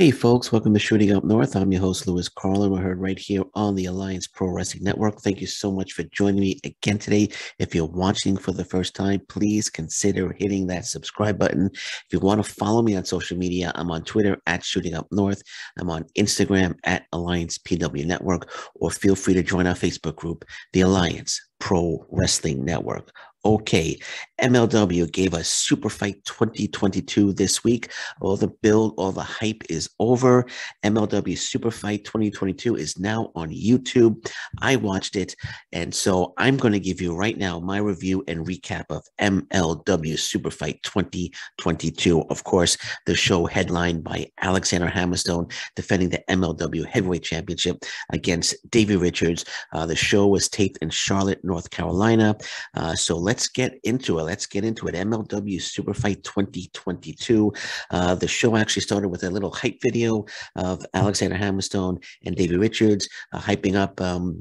Hey folks, welcome to Shooting Up North. I'm your host, Louis Carlin. We're heard right here on the Alliance Pro Wrestling Network. Thank you so much for joining me again today. If you're watching for the first time, please consider hitting that subscribe button. If you want to follow me on social media, I'm on Twitter at Shooting Up North. I'm on Instagram at Alliance PW Network, or feel free to join our Facebook group, the Alliance Pro Wrestling Network. Okay, MLW gave us Super Fight 2022 this week. All the build, all the hype is over. MLW Super Fight 2022 is now on YouTube. I watched it, and so I'm going to give you right now my review and recap of MLW Super Fight 2022. Of course, the show headlined by Alexander Hammerstone defending the MLW Heavyweight Championship against Davey Richards. The show was taped in Charlotte, North Carolina. So let's get into it. MLW Super Fight 2022. The show actually started with a little hype video of Alexander Hammerstone and Davey Richards hyping up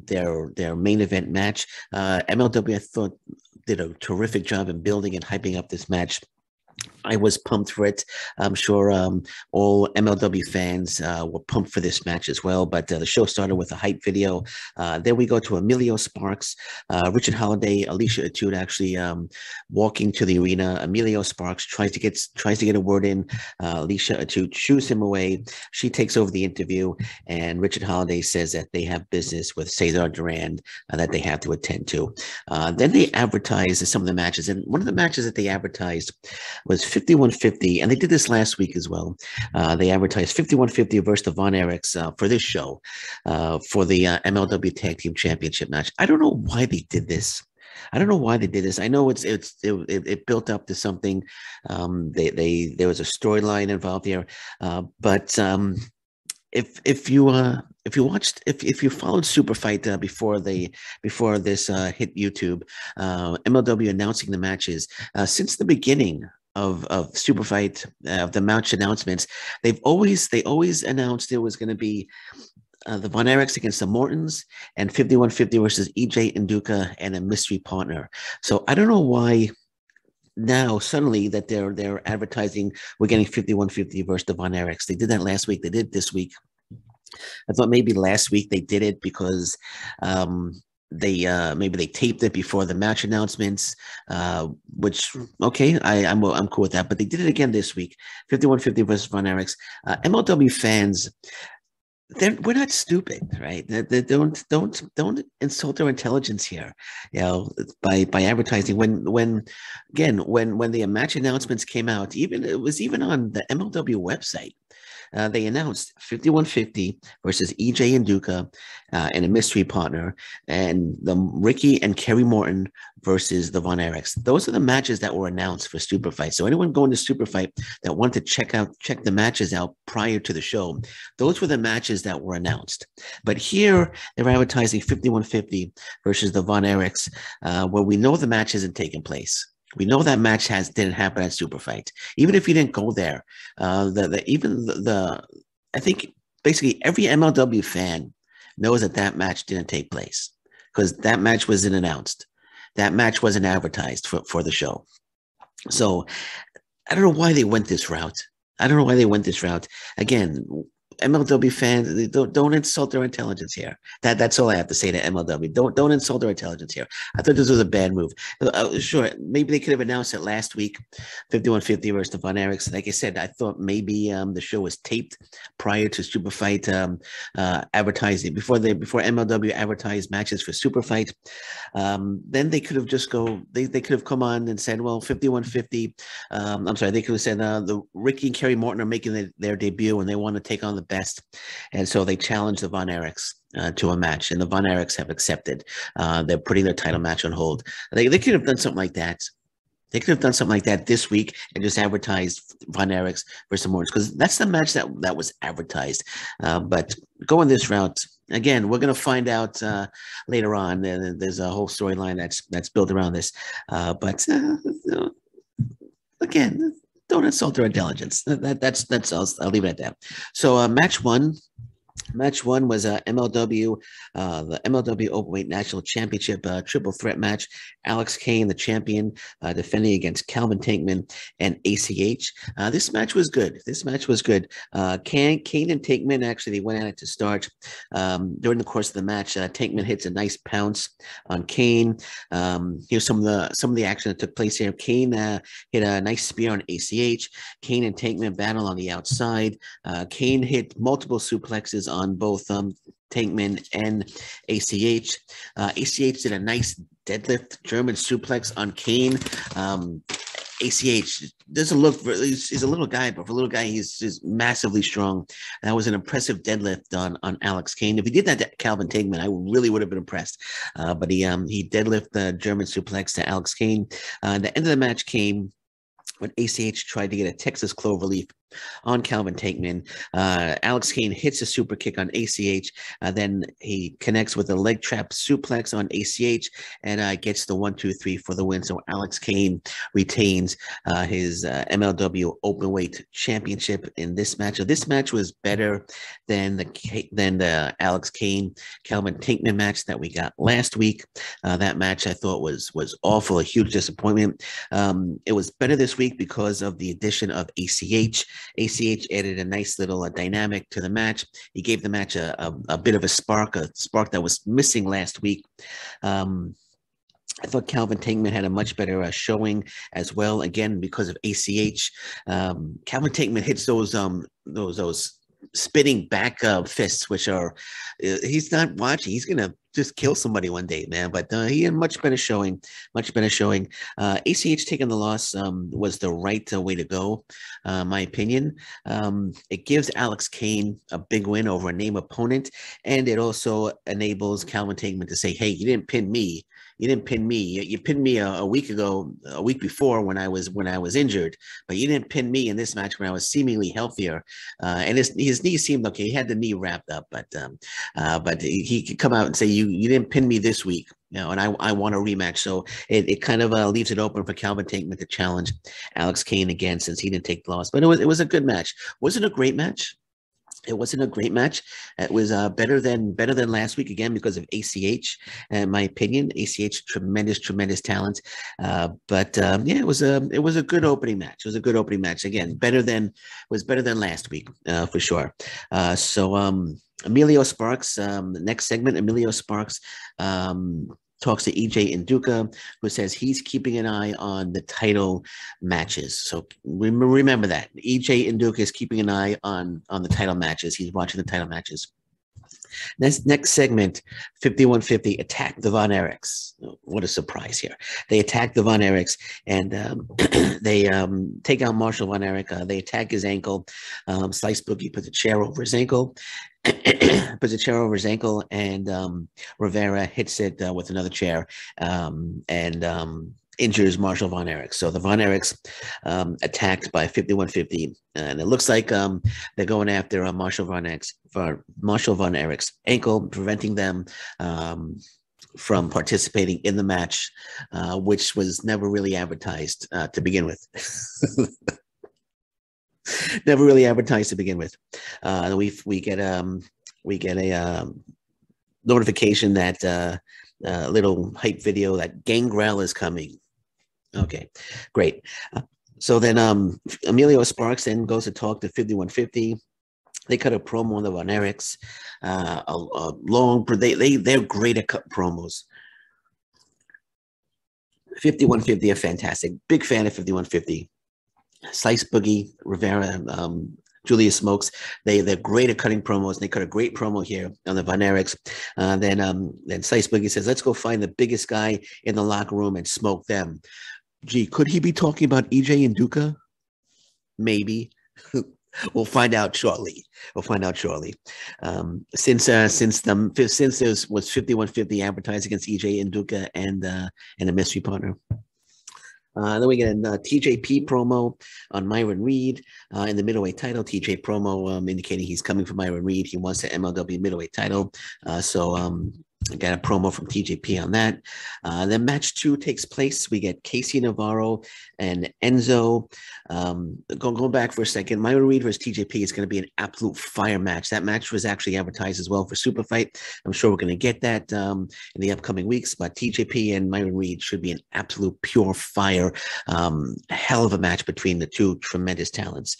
their main event match. MLW, I thought, did a terrific job in building and hyping up this match. I was pumped for it. I'm sure all MLW fans were pumped for this match as well. But the show started with a hype video. Then we go to Emilio Sparks, Richard Holiday, Alicia Etude actually walking to the arena. Emilio Sparks tries to get a word in. Alicia Etude shoos him away. She takes over the interview, and Richard Holiday says that they have business with Cesar Duran that they have to attend to. Then they advertise some of the matches, and one of the matches that they advertised was 5150, and they did this last week as well. They advertised 5150 versus the Von Eriks for this show for the MLW Tag Team Championship match. I don't know why they did this. I know it built up to something. There was a storyline involved here, but if you followed Super Fight before this hit YouTube, MLW announcing the matches since the beginning of Super Fight, the match announcements, they always announced it was going to be the Von Eriks against the Mortons and 5150 versus EJ and Duka and a mystery partner. So I don't know why now suddenly that they're advertising we're getting 5150 versus the Von Eriks. They did that last week. They did it this week. I thought maybe last week they did it because maybe they taped it before the match announcements, which okay, I'm cool with that. But they did it again this week. 5150 versus Von Eriks. MLW fans, we're not stupid, right? They don't insult their intelligence here, by advertising. When the match announcements came out, it was even on the MLW website. They announced 5150 versus EJ and Duka and a mystery partner, and the Ricky and Kerry Morton versus the Von Eriks. Those are the matches that were announced for Super Fight. So anyone going to Super Fight that wanted to check the matches out prior to the show, those were the matches that were announced. But here they're advertising 5150 versus the Von Eriks, where we know the match isn't taking place. We know that match didn't happen at Super Fight. Even if you didn't go there, I think basically every MLW fan knows that match didn't take place because that match wasn't announced. That match wasn't advertised for the show. So I don't know why they went this route. Again, MLW fans, don't insult their intelligence here. That's all I have to say to MLW. Don't insult their intelligence here. I thought this was a bad move. Sure, maybe they could have announced it last week, 5150 versus the Von Eriks. Like I said, I thought maybe the show was taped prior to Super Fight advertising, before MLW advertised matches for Super Fight. Then they could have they could have come on and said, well, 5150. I'm sorry, they could have said the Ricky and Kerry Morton are making their debut and they want to take on the best, and so they challenged the Von Eriks to a match, and the Von Eriks have accepted. They're putting their title match on hold. They could have done something like that. They could have done something like that this week and just advertised Von Eriks versus Mortons, because that's the match that was advertised. But going this route, again, we're going to find out later on. There's a whole storyline that's built around this. But again, don't insult their intelligence. That's I'll leave it at that. So match one, Match one was the MLW Openweight National Championship triple threat match. Alex Kane, the champion, defending against Calvin Tankman and ACH. This match was good. Kane and Tankman actually, they went at it to start. During the course of the match, Tankman hits a nice pounce on Kane. Here's some of the action that took place here. Kane hit a nice spear on ACH. Kane and Tankman battle on the outside. Kane hit multiple suplexes on both Tankman and ACH. ACH did a nice deadlift German suplex on Kane. ACH doesn't look, he's a little guy, but for a little guy, he's massively strong. That was an impressive deadlift on Alex Kane. If he did that to Calvin Tankman, I really would have been impressed. But he deadlift the German suplex to Alex Kane. The end of the match came when ACH tried to get a Texas cloverleaf on Calvin Tankman. Alex Kane hits a super kick on ACH. Then he connects with a leg trap suplex on ACH and gets the 1-2-3 for the win. So Alex Kane retains his MLW Openweight Championship in this match. So this match was better than the Alex Kane Calvin Tankman match that we got last week. That match I thought was awful, a huge disappointment. It was better this week because of the addition of ACH. ACH added a nice little dynamic to the match. He gave the match a bit of a spark that was missing last week. I thought Calvin Tankman had a much better showing as well. Again, because of ACH, Calvin Tankman hits those spinning back fists, which are he's not watching. He's gonna just kill somebody one day, man. But he had much better showing. ACH taking the loss was the right way to go, my opinion. It gives Alex Kane a big win over a name opponent, and it also enables Calvin Tankman to say, "Hey, you didn't pin me. You pinned me a week before when I was injured, but you didn't pin me in this match when I was seemingly healthier." And his knee seemed okay. He had the knee wrapped up, but he could come out and say, "You didn't pin me this week, and I want a rematch." So it kind of leaves it open for Calvin Tankman to challenge Alex Kane again, since he didn't take the loss. But it was a good match. Wasn't a great match. It wasn't a great match. It was better than last week, again, because of ACH, in my opinion. ACH, tremendous talent. But it was a good opening match. It was a good opening match. Again, better than last week, for sure. So Emilio Sparks, the next segment, Emilio Sparks talks to EJ and Duka, who says he's keeping an eye on the title matches. So remember that. EJ and Duka is keeping an eye on the title matches. He's watching the title matches. Next segment, 5150, attack the Von Eriks. What a surprise here. They attack the Von Eriks, and they take out Marshall Von Erich. They attack his ankle. Slice Boogie puts a chair over his ankle. And Rivera hits it with another chair and injures Marshall Von Erich. So the Von Eriks attacked by 5150, and it looks like they're going after Marshall Von Erich's ankle, preventing them from participating in the match, which was never really advertised to begin with. Never really advertised to begin with. We get a notification that little hype video that Gangrel is coming. Okay, great. So then Emilio Sparks then goes to talk to 5150. They cut a promo on the Von Eriks. They're great at cut promos. 5150 are fantastic. Big fan of 5150. Slice Boogie, Rivera, Julius Smokes, they're great at cutting promos. They cut a great promo here on the Von Eriks. Then Slice Boogie says, "Let's go find the biggest guy in the locker room and smoke them." Gee, could he be talking about EJ and Duka? Maybe. We'll find out shortly. Since there was 5150 advertised against EJ and Duka and a mystery partner. Then we get a TJP promo on Myron Reed in the middleweight title. TJ promo indicating he's coming for Myron Reed. He wants the MLW middleweight title. So I got a promo from TJP on that. Then match 2 takes place. We get KC Navarro and Enzo. Going back for a second, Myron Reed versus TJP is going to be an absolute fire match. That match was actually advertised as well for SuperFight. I'm sure we're going to get that in the upcoming weeks. But TJP and Myron Reed should be an absolute pure fire, hell of a match between the two tremendous talents.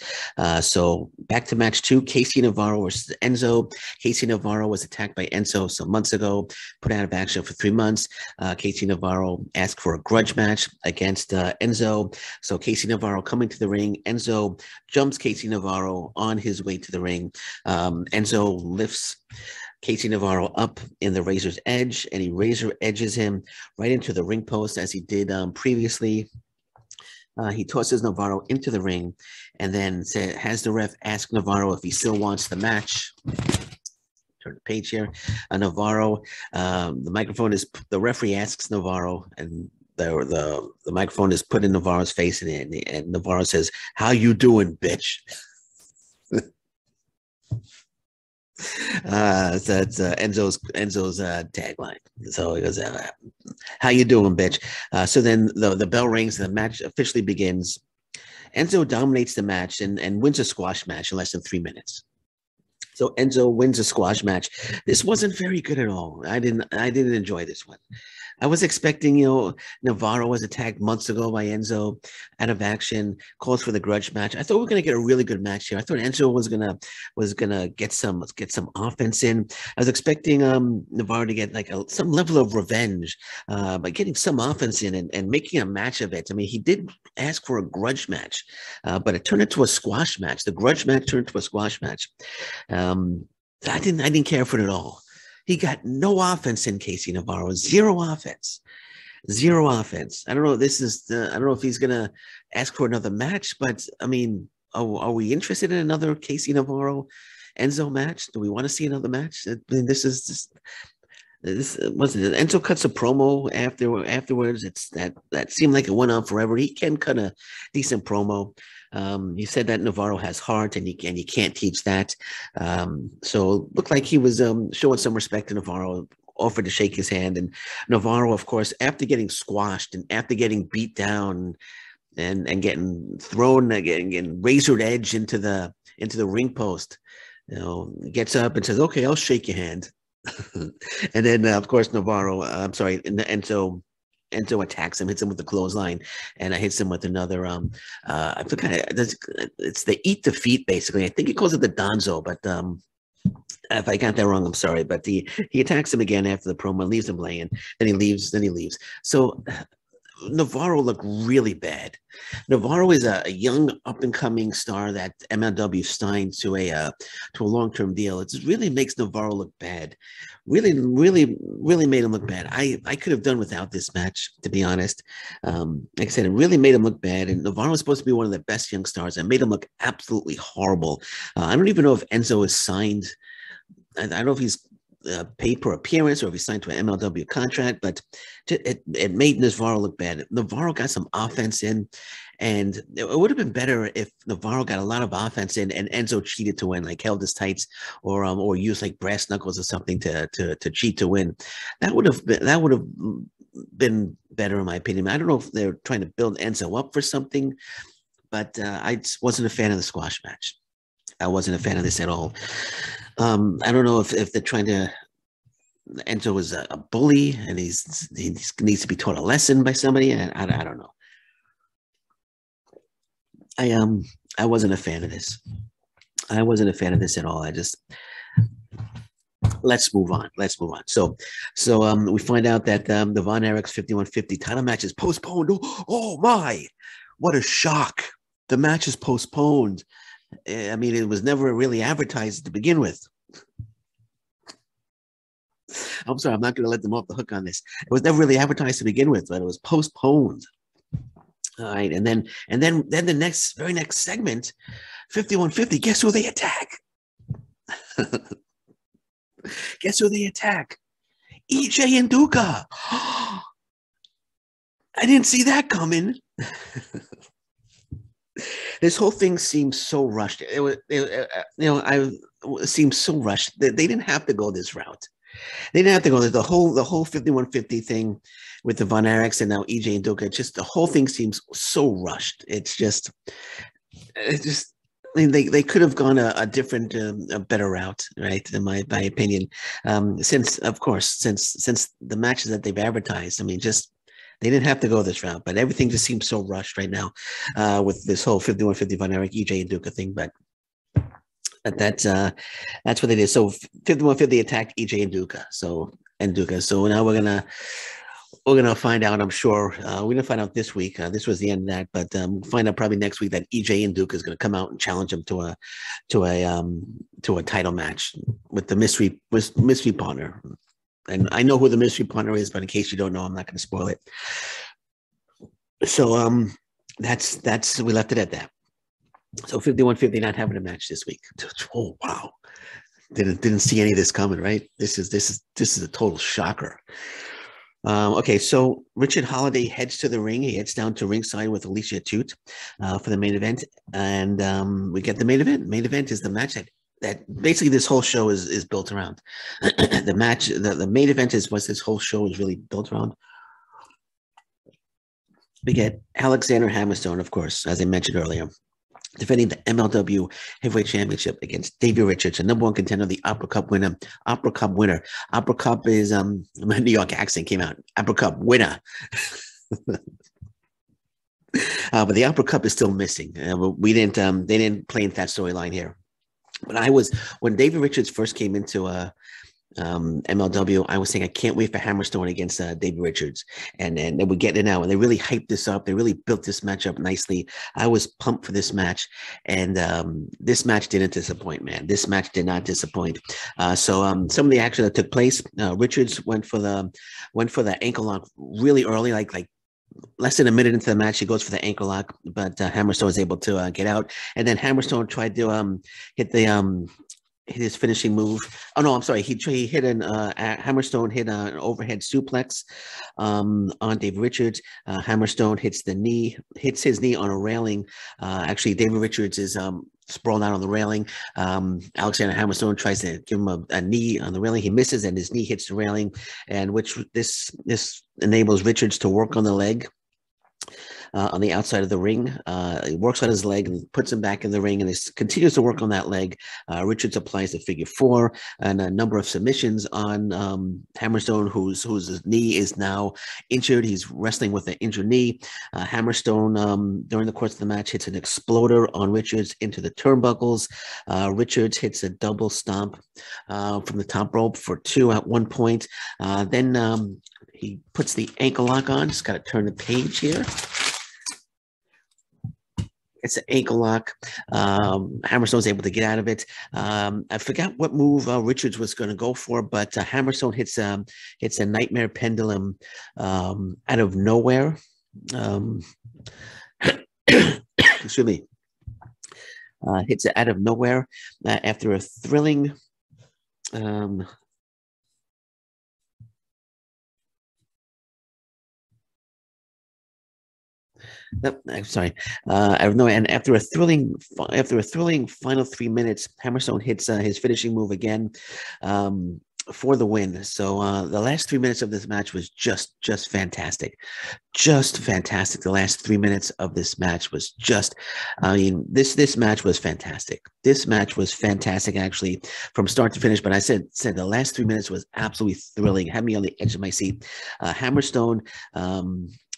So back to match 2, KC Navarro versus Enzo. KC Navarro was attacked by Enzo some months ago, put out of action for 3 months. KC Navarro asked for a grudge match against Enzo. So KC Navarro coming to the ring. Enzo jumps KC Navarro on his way to the ring. Enzo lifts KC Navarro up in the razor's edge, and he razor edges him right into the ring post as he did previously. He tosses Navarro into the ring and then has the ref ask Navarro if he still wants the match. Turn the page here. Navarro, the referee asks Navarro, and the microphone is put in Navarro's face, and Navarro says, "How you doing, bitch?" That's Enzo's tagline. So he goes, "How you doing, bitch?" So then the bell rings, and the match officially begins. Enzo dominates the match and wins a squash match in less than 3 minutes. So Enzo wins a squash match. This wasn't very good at all. I didn't enjoy this one. I was expecting, Navarro was attacked months ago by Enzo, out of action, calls for the grudge match. I thought we were going to get a really good match here. I thought Enzo was gonna get some offense in. I was expecting Navarro to get like some level of revenge by getting some offense in and making a match of it. I mean, he did ask for a grudge match, but it turned into a squash match. The grudge match turned into a squash match. I didn't care for it at all. He got no offense in KC Navarro, zero offense. I don't know. I don't know if he's gonna ask for another match, but I mean, are we interested in another KC Navarro Enzo match? Do we want to see another match? I mean, this wasn't it. Enzo cuts a promo afterwards. It's that seemed like it went on forever. He can cut a decent promo. He said that Navarro has heart, and you can't teach that. So it looked like he was showing some respect to Navarro, offered to shake his hand. And Navarro, of course, after getting squashed and after getting beat down and getting thrown, getting razored edge into the ring post, gets up and says, "Okay, I'll shake your hand." And then, of course, Enzo attacks him, hits him with the clothesline, and hits him with another. I forgot. It's the eat defeat, basically. I think he calls it the Donzo, but if I got that wrong, I'm sorry. But he attacks him again after the promo, leaves him laying. Then he leaves. So Navarro looked really bad. Navarro is a young up-and-coming star that MLW signed to a long-term deal. It really makes Navarro look bad. Really made him look bad. I could have done without this match, to be honest. Like I said, it really made him look bad. And Navarro was supposed to be one of the best young stars. And made him look absolutely horrible. I don't even know if Enzo is signed. I don't know if he's paid per appearance or if he signed to an MLW contract, but it made Navarro look bad. Navarro got some offense in, and it would have been better if Navarro got a lot of offense in and Enzo cheated to win, like held his tights or used like brass knuckles or something to cheat to win. That would have been better in my opinion. I don't know if they're trying to build Enzo up for something, but I just wasn't a fan of the squash match. I wasn't a fan of this at all. I don't know if they're trying to. Enzo is a bully, and he needs to be taught a lesson by somebody. I don't know. I wasn't a fan of this. I wasn't a fan of this at all. Let's move on. So we find out that the Von Eriks 5150 title match is postponed. Oh my! What a shock! The match is postponed. I mean, it was never really advertised to begin with. I'm sorry, I'm not going to let them off the hook on this. It was never really advertised to begin with, but it was postponed. All right, and then the very next segment, 5150. Guess who they attack? Guess who they attack? EJ and Duka. I didn't see that coming. This whole thing seems so rushed. It seems so rushed. They didn't have to go this route. They didn't have to go. The whole 5150 thing with the Von Eriks and now EJ and Duka. Just the whole thing seems so rushed. It's just. I mean, they could have gone a different, a better route, right? In my opinion, since of course, since the matches that they've advertised, I mean, just they didn't have to go this route, but everything just seems so rushed right now, with this whole 5150 Von Erich, EJ and Duka thing. But that's what they did. So 5150 attacked EJ and Duka. So now we're gonna find out. I'm sure we're gonna find out this week. This was the end of that, but we'll find out probably next week that EJ and Duke is gonna come out and challenge him to a title match with the mystery partner. And I know who the mystery partner is, but in case you don't know, I'm not gonna spoil it. So that's we left it at that. So 5150 not having a match this week. Oh wow, didn't see any of this coming, right? This is a total shocker. Okay, so Richard Holiday heads to the ring. He heads down to ringside with Alicia Toot for the main event, and we get the main event. Main event is the match that basically this whole show is built around. The match, the main event is what this whole show is really built around. We get Alexander Hammerstone, of course, as I mentioned earlier, defending the MLW Heavyweight Championship against Davey Richards, a number one contender, the Opera Cup winner. Opera Cup winner. Opera Cup is my New York accent came out. Opera Cup winner. But the Opera Cup is still missing. We didn't. They didn't play into that storyline here. But when Davey Richards first came into MLW, I was saying I can't wait for Hammerstone against Davey Richards, and we're getting it now, and they really hyped this up. They really built this match up nicely. I was pumped for this match, and this match didn't disappoint, man. This match did not disappoint. So some of the action that took place, Richards went for the ankle lock really early, like less than a minute into the match. He goes for the ankle lock, but Hammerstone was able to get out, and then Hammerstone tried to hit his finishing move. Oh no, I'm sorry. He hit Hammerstone hit an overhead suplex on David Richards. Hammerstone hits his knee on a railing. Actually, David Richards is sprawled out on the railing. Alexander Hammerstone tries to give him a knee on the railing. He misses, and his knee hits the railing, and which this enables Richards to work on the leg. On the outside of the ring. He works on his leg and puts him back in the ring, and he continues to work on that leg. Richards applies the figure four and a number of submissions on Hammerstone, whose knee is now injured. He's wrestling with an injured knee. Hammerstone, during the course of the match, hits an exploder on Richards into the turnbuckles. Richards hits a double stomp from the top rope for 2 at one point. Then he puts the ankle lock on. Just got to turn the page here. It's an ankle lock. Hammerstone's able to get out of it. I forgot what move Richards was going to go for, but Hammerstone hits a nightmare pendulum out of nowhere. Excuse me. Hits it out of nowhere after a thrilling. I'm sorry. I have no. And after a thrilling final 3 minutes, Hammerstone hits his finishing move again for the win. So the last 3 minutes of this match was just fantastic, just fantastic. The last 3 minutes of this match was just. I mean, this match was fantastic. This match was fantastic, actually, from start to finish. But I said the last 3 minutes was absolutely thrilling. Had me on the edge of my seat. Hammerstone.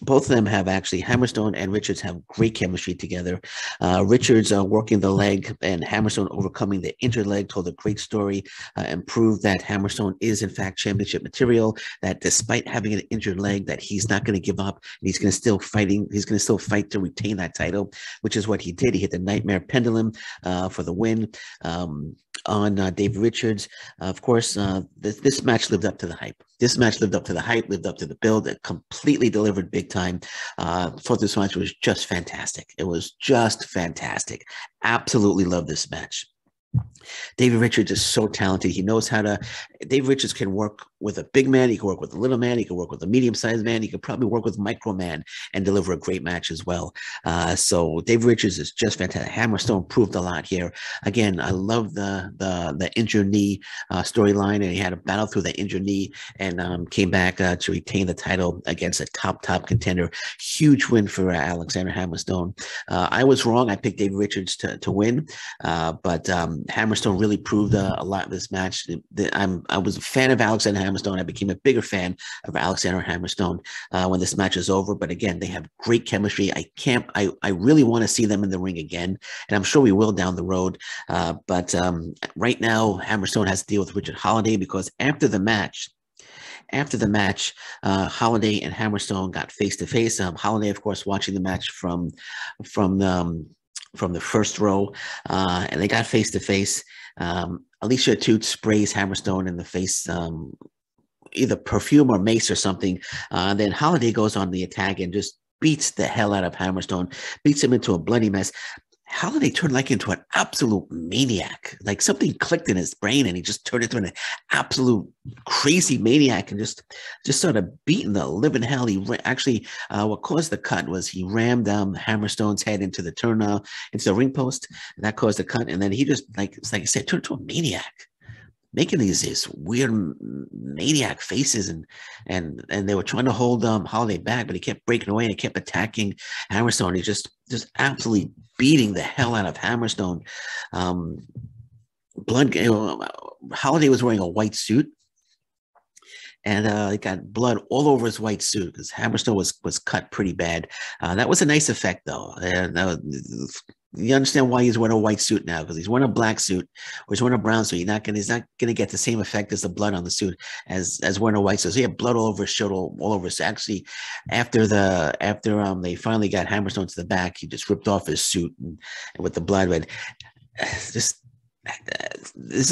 Both of them have actually, Hammerstone and Richards have great chemistry together. Richards working the leg and Hammerstone overcoming the injured leg told a great story and proved that Hammerstone is in fact championship material, that despite having an injured leg, that he's not going to give up. And he's going to still fight to retain that title, which is what he did. He hit the nightmare pendulum for the win on David Richards. Of course, this match lived up to the hype. This match lived up to the hype, lived up to the build. It completely delivered big time. Thought this match was just fantastic. It was just fantastic. Absolutely love this match. David Richards is so talented. He knows how to. David Richards can work with a big man. He can work with a little man. He can work with a medium-sized man. He could probably work with micro man and deliver a great match as well. So David Richards is just fantastic. Hammerstone proved a lot here. Again, I love the injured knee storyline, and he had a battle through the injured knee and came back to retain the title against a top contender. Huge win for Alexander Hammerstone. I was wrong. I picked David Richards to win, but Hammerstone really proved a lot in this match. I was a fan of Alexander Hammerstone. I became a bigger fan of Alexander Hammerstone when this match is over. But again, they have great chemistry. I really want to see them in the ring again, and I'm sure we will down the road. But right now, Hammerstone has to deal with Richard Holiday because after the match, Holiday and Hammerstone got face to face. Holiday, of course, watching the match from the first row, and they got face to face. Alicia Atout sprays Hammerstone in the face, either perfume or mace or something. Then Holiday goes on the attack and just beats the hell out of Hammerstone, beats him into a bloody mess. Holiday turned like into an absolute maniac. Like something clicked in his brain and he just turned into an absolute crazy maniac and just started beating the living hell. Actually, what caused the cut was he rammed Hammerstone's head into the ring post. And that caused the cut. And then he just, like I said, turned into a maniac, making these weird maniac faces, and they were trying to hold Holiday back, but he kept breaking away and he kept attacking Hammerstone. He just absolutely beating the hell out of Hammerstone. Holiday was wearing a white suit, and he got blood all over his white suit because Hammerstone was cut pretty bad. That was a nice effect, though. You understand why he's wearing a white suit now, because he's wearing a black suit or he's wearing a brown suit. He's not gonna get the same effect as the blood on the suit as wearing a white suit. So he had blood all over his shirt, all over his. Actually, after they finally got Hammerstone to the back, he just ripped off his suit and with the blood. But this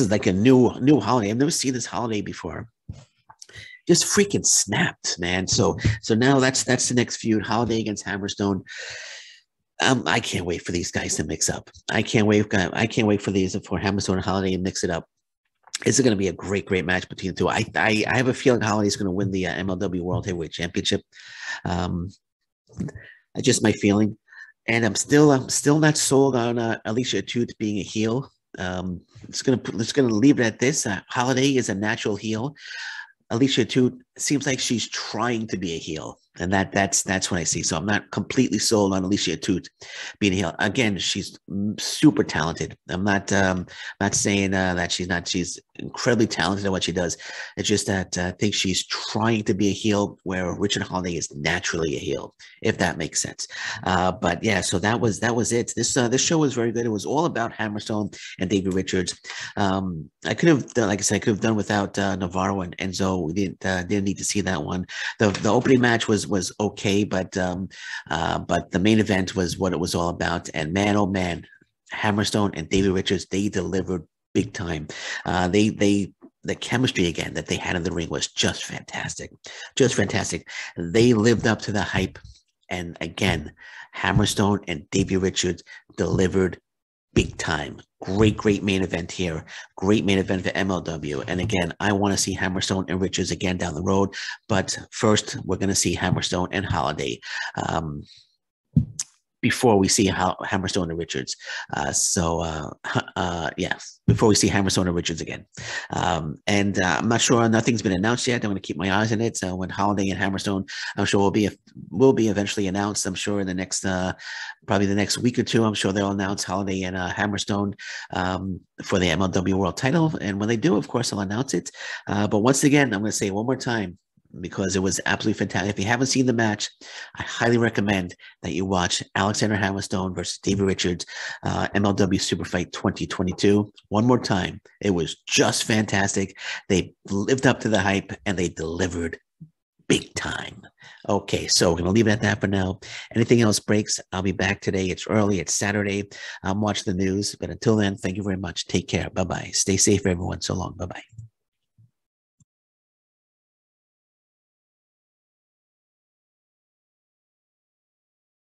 is like a new Holiday. I've never seen this Holiday before. Just freaking snapped, man. So now that's the next feud: Holiday against Hammerstone. I can't wait for these guys to mix up. I can't wait for Hammerstone and Holiday to mix it up. It's going to be a great match between the two. I have a feeling Holiday's going to win the MLW World Heavyweight Championship. Just my feeling, and I'm still not sold on Alicia Atout being a heel. It's gonna leave it at this. Holiday is a natural heel. Alicia Atout seems like she's trying to be a heel. And that's what I see. So I'm not completely sold on Alicia Atout being a heel. Again, she's super talented. I'm not saying that she's not. She's incredibly talented at what she does. It's just that I think she's trying to be a heel where Richard Holiday is naturally a heel, if that makes sense. But yeah, so that was it. This show was very good. It was all about Hammerstone and Davey Richards. I could have done, like I said, I could have done without Navarro and Enzo. We didn't need to see that one. The opening match was okay, but the main event was what it was all about. And man, oh man, Hammerstone and Davey Richards, they delivered big time. The chemistry again that they had in the ring was just fantastic. They lived up to the hype, and again, Hammerstone and Davey Richards delivered big time. Great main event here. Great main event for MLW. And again, I want to see Hammerstone and Richards again down the road. But first, we're going to see Hammerstone and Holiday before we see Hammerstone and Richards. Yeah, before we see Hammerstone and Richards again. And I'm not sure, nothing's been announced yet. I'm going to keep my eyes on it. So when Holiday and Hammerstone, I'm sure will be eventually announced. I'm sure in the next, probably the next week or two, I'm sure they'll announce Holiday and Hammerstone for the MLW World Title. And when they do, of course, they'll announce it. But once again, I'm going to say it one more time, because it was absolutely fantastic. If you haven't seen the match, I highly recommend that you watch Alexander Hammerstone versus Davey Richards, MLW SuperFight 2022. One more time. It was just fantastic. They lived up to the hype and they delivered big time. Okay, so we're going to leave it at that for now. Anything else breaks, I'll be back today. It's early. It's Saturday. I'm watching the news. But until then, thank you very much. Take care. Bye-bye. Stay safe, everyone. So long. Bye-bye.